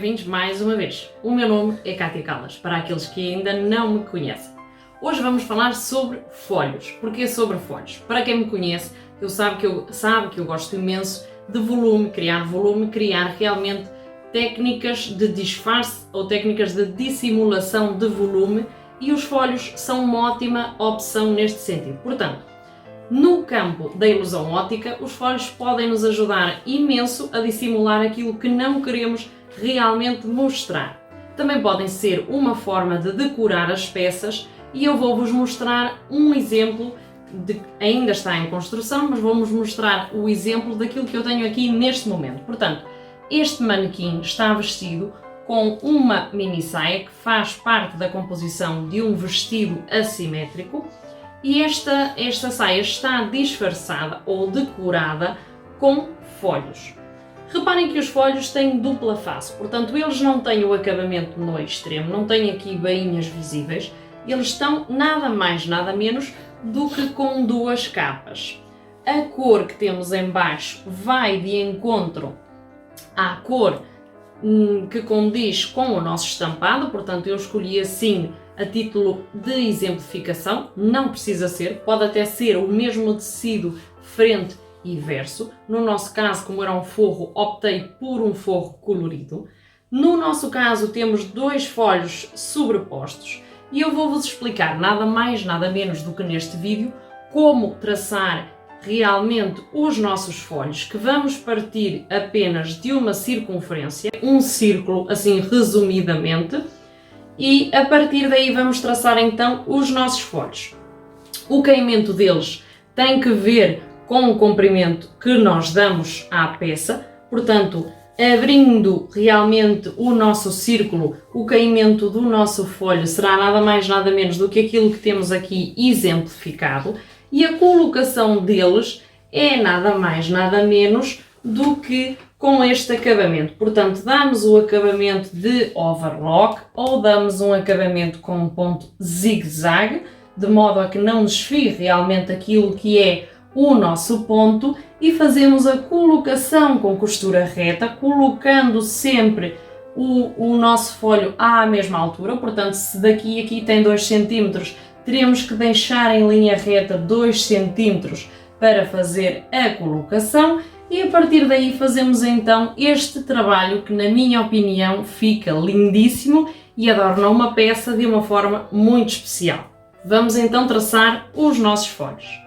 bem-vindos mais uma vez. O meu nome é Cátia Callas, para aqueles que ainda não me conhecem. Hoje vamos falar sobre folhos. Porquê sobre folhos? Para quem me conhece, sabe que eu gosto imenso de volume, criar realmente técnicas de disfarce ou técnicas de dissimulação de volume, e os folhos são uma ótima opção neste sentido. Portanto, no campo da ilusão óptica, os folhos podem nos ajudar imenso a dissimular aquilo que não queremos realmente mostrar. Também podem ser uma forma de decorar as peças, e eu vou-vos mostrar um exemplo, ainda está em construção, mas vou-vos mostrar o exemplo daquilo que eu tenho aqui neste momento. Portanto, este manequim está vestido com uma mini saia que faz parte da composição de um vestido assimétrico, e esta saia está disfarçada ou decorada com folhos. Reparem que os folhos têm dupla face, portanto eles não têm o acabamento no extremo, não têm aqui bainhas visíveis, eles estão nada mais nada menos do que com duas capas. A cor que temos em baixo vai de encontro à cor que condiz com o nosso estampado, portanto eu escolhi assim a título de exemplificação. Não precisa ser, pode até ser o mesmo tecido frente e verso. No nosso caso, como era um forro, optei por um forro colorido. No nosso caso temos dois folhos sobrepostos e eu vou-vos explicar nada mais, nada menos do que neste vídeo como traçar realmente os nossos folhos, que vamos partir apenas de uma circunferência, um círculo assim resumidamente, e a partir daí vamos traçar então os nossos folhos. O caimento deles tem que ver com o comprimento que nós damos à peça, portanto, abrindo realmente o nosso círculo, o caimento do nosso folho será nada mais nada menos do que aquilo que temos aqui exemplificado, e a colocação deles é nada mais nada menos do que com este acabamento. Portanto, damos o acabamento de overlock ou damos um acabamento com um ponto zigue-zague, de modo a que não desfie realmente aquilo que é o nosso ponto, e fazemos a colocação com costura reta, colocando sempre o nosso folho à mesma altura. Portanto, se daqui a aqui tem 2 cm, teremos que deixar em linha reta 2 cm para fazer a colocação, e a partir daí fazemos então este trabalho que, na minha opinião, fica lindíssimo e adorna uma peça de uma forma muito especial. Vamos então traçar os nossos folhos.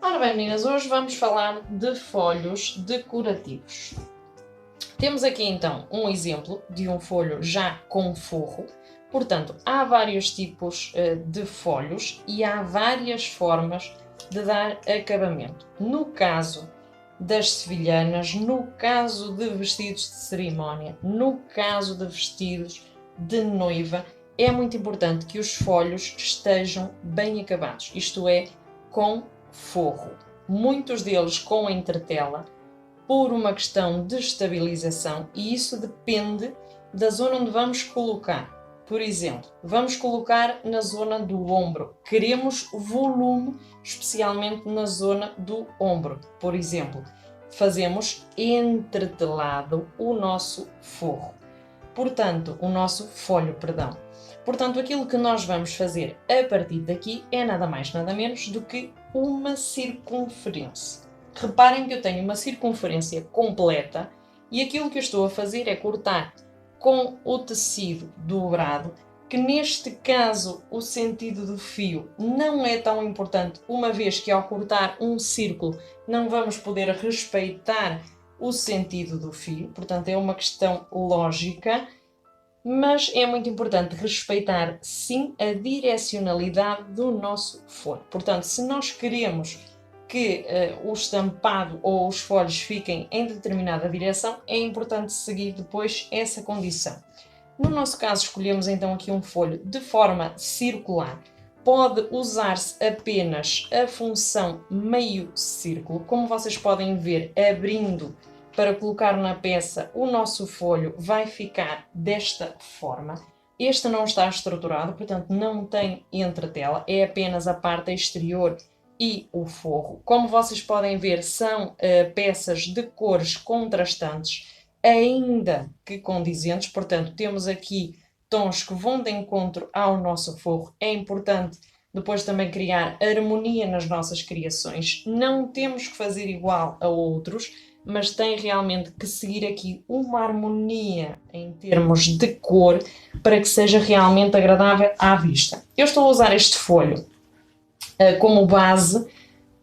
Ora bem, meninas, hoje vamos falar de folhos decorativos. Temos aqui então um exemplo de um folho já com forro. Portanto, há vários tipos de folhos e há várias formas de dar acabamento. No caso das sevilhanas, no caso de vestidos de cerimónia, no caso de vestidos de noiva, é muito importante que os folhos estejam bem acabados, isto é, com forro. Muitos deles com entretela, por uma questão de estabilização, e isso depende da zona onde vamos colocar. Por exemplo, vamos colocar na zona do ombro. Queremos volume, especialmente na zona do ombro. Por exemplo, fazemos entretelado o nosso forro. Portanto, o nosso folho, perdão. Portanto, aquilo que nós vamos fazer a partir daqui é nada mais, nada menos do que uma circunferência. Reparem que eu tenho uma circunferência completa e aquilo que eu estou a fazer é cortar com o tecido dobrado, que neste caso o sentido do fio não é tão importante, uma vez que ao cortar um círculo não vamos poder respeitar o sentido do fio, portanto é uma questão lógica, mas é muito importante respeitar sim a direcionalidade do nosso folho. Portanto, se nós queremos que o estampado ou os folhos fiquem em determinada direção, é importante seguir depois essa condição. No nosso caso, escolhemos então aqui um folho de forma circular. Pode usar-se apenas a função meio círculo. Como vocês podem ver, abrindo para colocar na peça, o nosso folho vai ficar desta forma. Este não está estruturado, portanto não tem entretela, é apenas a parte exterior e o forro. Como vocês podem ver, são peças de cores contrastantes, ainda que condizentes, portanto, temos aqui tons que vão de encontro ao nosso forro. É importante depois também criar harmonia nas nossas criações. Não temos que fazer igual a outros, mas tem realmente que seguir aqui uma harmonia em termos de cor para que seja realmente agradável à vista. Eu estou a usar este folho como base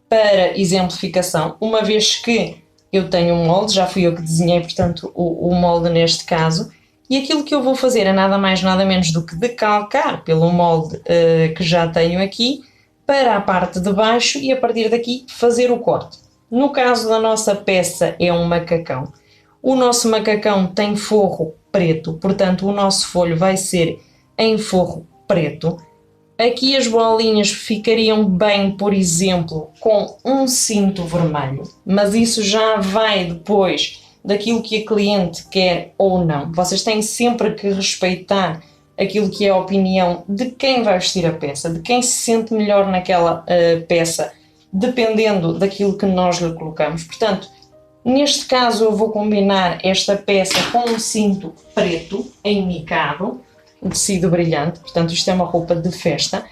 para exemplificação, uma vez que eu tenho um molde, já fui eu que desenhei, portanto, o molde neste caso, e aquilo que eu vou fazer é nada mais nada menos do que decalcar pelo molde que já tenho aqui para a parte de baixo e a partir daqui fazer o corte. No caso da nossa peça é um macacão. O nosso macacão tem forro preto, portanto o nosso folho vai ser em forro preto. Aqui as bolinhas ficariam bem, por exemplo, com um cinto vermelho, mas isso já vai depois daquilo que a cliente quer ou não. Vocês têm sempre que respeitar aquilo que é a opinião de quem vai vestir a peça, de quem se sente melhor naquela peça, dependendo daquilo que nós lhe colocamos. Portanto, neste caso eu vou combinar esta peça com um cinto preto em micado, um tecido brilhante, portanto isto é uma roupa de festa,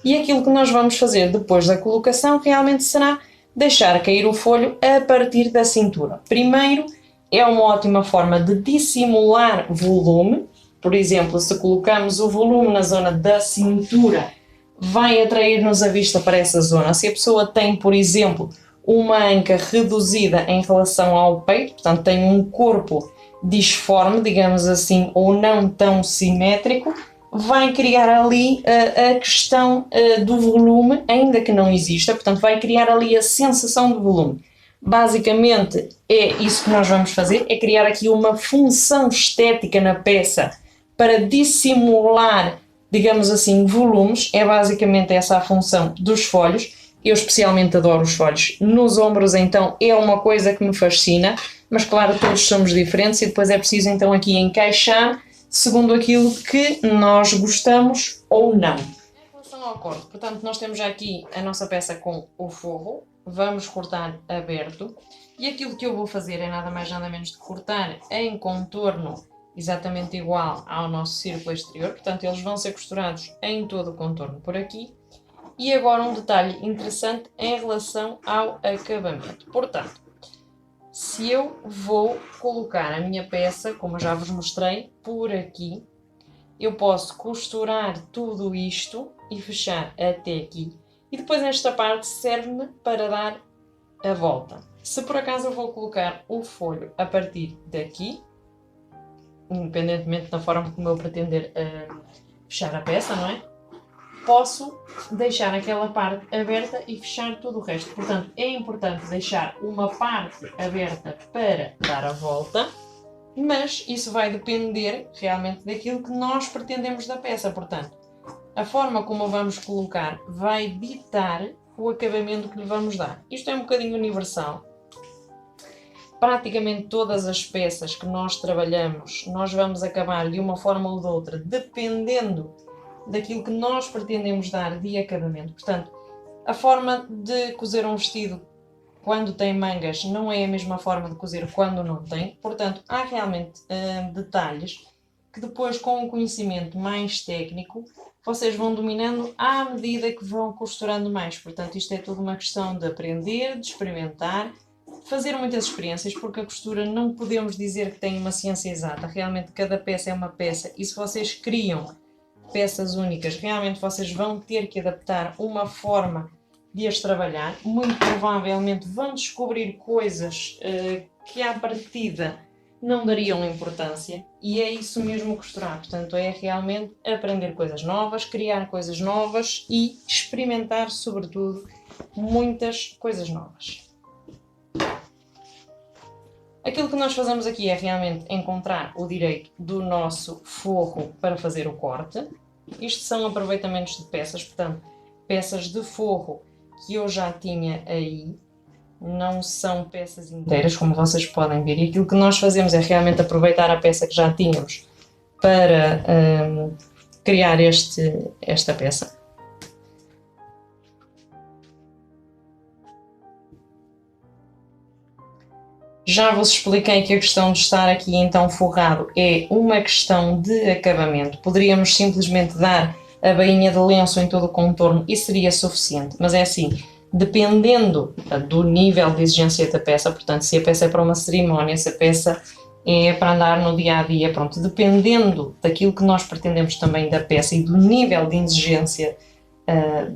e aquilo que nós vamos fazer depois da colocação realmente será deixar cair o folho a partir da cintura. Primeiro, é uma ótima forma de dissimular volume, por exemplo, se colocamos o volume na zona da cintura, vai atrair-nos a vista para essa zona. Se a pessoa tem, por exemplo, uma anca reduzida em relação ao peito, portanto tem um corpo disforme, digamos assim, ou não tão simétrico, vai criar ali a questão do volume, ainda que não exista, portanto vai criar ali a sensação de volume. Basicamente é isso que nós vamos fazer, é criar aqui uma função estética na peça para dissimular, digamos assim, volumes, é basicamente essa a função dos folhos. Eu especialmente adoro os folhos. Nos ombros então é uma coisa que me fascina, mas claro, todos somos diferentes e depois é preciso então aqui encaixar segundo aquilo que nós gostamos ou não. Em relação ao corte, portanto nós temos já aqui a nossa peça com o forro, vamos cortar aberto e aquilo que eu vou fazer é nada mais nada menos de cortar em contorno exatamente igual ao nosso círculo exterior, portanto eles vão ser costurados em todo o contorno por aqui. E agora um detalhe interessante em relação ao acabamento. Portanto, se eu vou colocar a minha peça, como eu já vos mostrei, por aqui, eu posso costurar tudo isto e fechar até aqui. E depois esta parte serve-me para dar a volta. Se por acaso eu vou colocar o folho a partir daqui, independentemente da forma como eu pretender fechar a peça, não é? Posso deixar aquela parte aberta e fechar todo o resto. Portanto, é importante deixar uma parte aberta para dar a volta, mas isso vai depender realmente daquilo que nós pretendemos da peça. Portanto, a forma como vamos colocar vai ditar o acabamento que lhe vamos dar. Isto é um bocadinho universal. Praticamente todas as peças que nós trabalhamos, nós vamos acabar de uma forma ou de outra, dependendo daquilo que nós pretendemos dar de acabamento. Portanto, a forma de cozer um vestido quando tem mangas não é a mesma forma de cozer quando não tem. Portanto, há realmente detalhes que depois, com um conhecimento mais técnico, vocês vão dominando à medida que vão costurando mais. Portanto, isto é tudo uma questão de aprender, de experimentar, fazer muitas experiências, porque a costura não podemos dizer que tem uma ciência exata. Realmente cada peça é uma peça e se vocês criam peças únicas, realmente vocês vão ter que adaptar uma forma de as trabalhar. Muito provavelmente vão descobrir coisas que à partida não dariam importância e é isso mesmo costurar. Portanto, é realmente aprender coisas novas, criar coisas novas e experimentar, sobretudo, muitas coisas novas. Aquilo que nós fazemos aqui é realmente encontrar o direito do nosso forro para fazer o corte. Isto são aproveitamentos de peças, portanto, peças de forro que eu já tinha aí, não são peças inteiras, como vocês podem ver. E aquilo que nós fazemos é realmente aproveitar a peça que já tínhamos para criar esta peça. Já vos expliquei que a questão de estar aqui então forrado é uma questão de acabamento. Poderíamos simplesmente dar a bainha de lenço em todo o contorno e seria suficiente, mas é assim, dependendo do nível de exigência da peça, portanto, se a peça é para uma cerimónia, se a peça é para andar no dia a dia, pronto, dependendo daquilo que nós pretendemos também da peça e do nível de exigência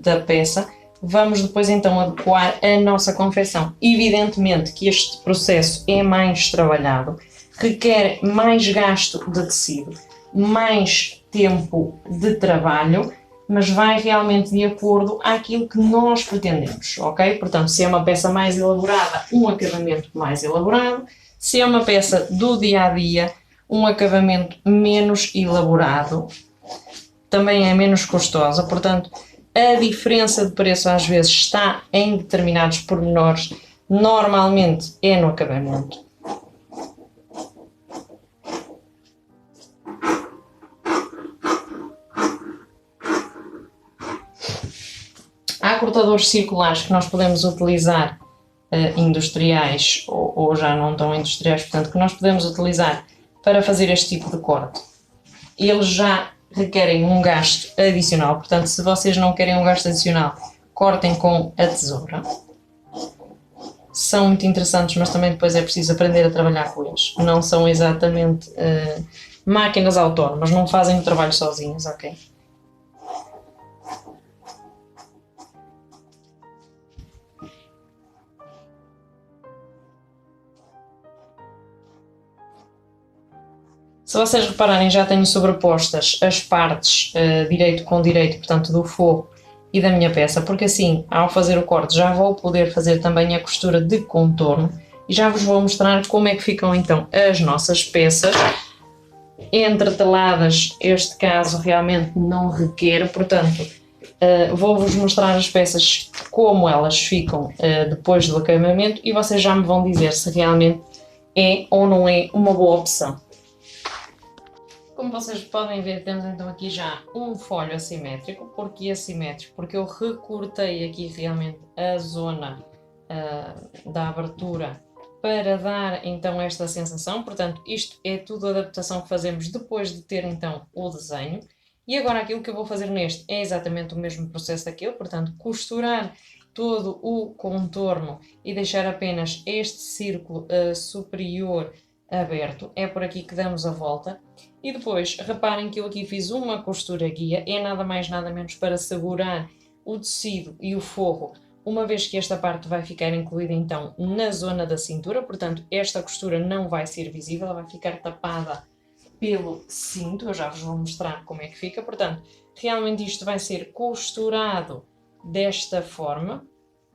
da peça, vamos depois então adequar a nossa confecção. Evidentemente que este processo é mais trabalhado, requer mais gasto de tecido, mais tempo de trabalho, mas vai realmente de acordo àquilo que nós pretendemos, ok? Portanto, se é uma peça mais elaborada, um acabamento mais elaborado, se é uma peça do dia a dia, um acabamento menos elaborado, também é menos custosa, portanto, a diferença de preço às vezes está em determinados pormenores, normalmente é no acabamento. Há cortadores circulares que nós podemos utilizar, industriais ou já não tão industriais, portanto, que nós podemos utilizar para fazer este tipo de corte. Eles já requerem um gasto adicional, portanto, se vocês não querem um gasto adicional, cortem com a tesoura. São muito interessantes, mas também depois é preciso aprender a trabalhar com eles. Não são exatamente máquinas autónomas, não fazem o trabalho sozinhas, ok? Se vocês repararem, já tenho sobrepostas as partes direito com direito, portanto do forro e da minha peça, porque assim, ao fazer o corte, já vou poder fazer também a costura de contorno e já vos vou mostrar como é que ficam então as nossas peças entreteladas. Este caso realmente não requer, portanto, vou-vos mostrar as peças como elas ficam depois do acabamento e vocês já me vão dizer se realmente é ou não é uma boa opção. Como vocês podem ver, temos então aqui já um folho assimétrico. Porquê assimétrico? Porque eu recortei aqui realmente a zona da abertura para dar então esta sensação. Portanto, isto é tudo a adaptação que fazemos depois de ter então o desenho. E agora aquilo que eu vou fazer neste é exatamente o mesmo processo daquele, portanto, costurar todo o contorno e deixar apenas este círculo superior aberto. É por aqui que damos a volta. E depois, reparem que eu aqui fiz uma costura guia, é nada mais nada menos para segurar o tecido e o forro, uma vez que esta parte vai ficar incluída então na zona da cintura, portanto esta costura não vai ser visível, ela vai ficar tapada pelo cinto, eu já vos vou mostrar como é que fica, portanto realmente isto vai ser costurado desta forma,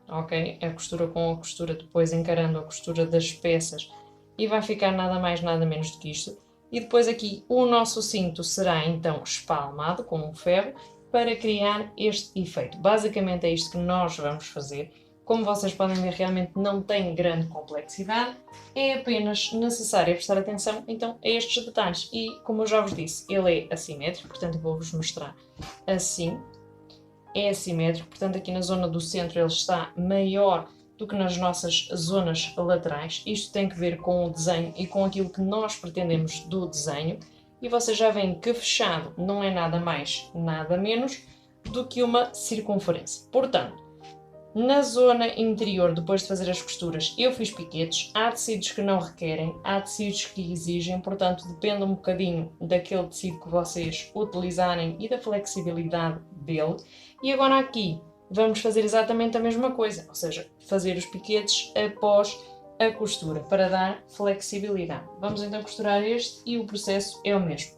ok? A costura com a costura, depois encarando a costura das peças e vai ficar nada mais nada menos do que isto. E depois aqui o nosso cinto será então espalmado com um ferro para criar este efeito. Basicamente é isto que nós vamos fazer. Como vocês podem ver, realmente não tem grande complexidade, é apenas necessário prestar atenção então a estes detalhes. E como eu já vos disse, ele é assimétrico, portanto eu vou-vos mostrar assim. É assimétrico, portanto aqui na zona do centro ele está maior do que nas nossas zonas laterais. Isto tem que ver com o desenho e com aquilo que nós pretendemos do desenho. E vocês já veem que fechado não é nada mais, nada menos do que uma circunferência. Portanto, na zona interior, depois de fazer as costuras, eu fiz piquetes. Há tecidos que não requerem, há tecidos que exigem, portanto depende um bocadinho daquele tecido que vocês utilizarem e da flexibilidade dele. E agora aqui vamos fazer exatamente a mesma coisa, ou seja, fazer os piquetes após a costura para dar flexibilidade. Vamos então costurar este e o processo é o mesmo.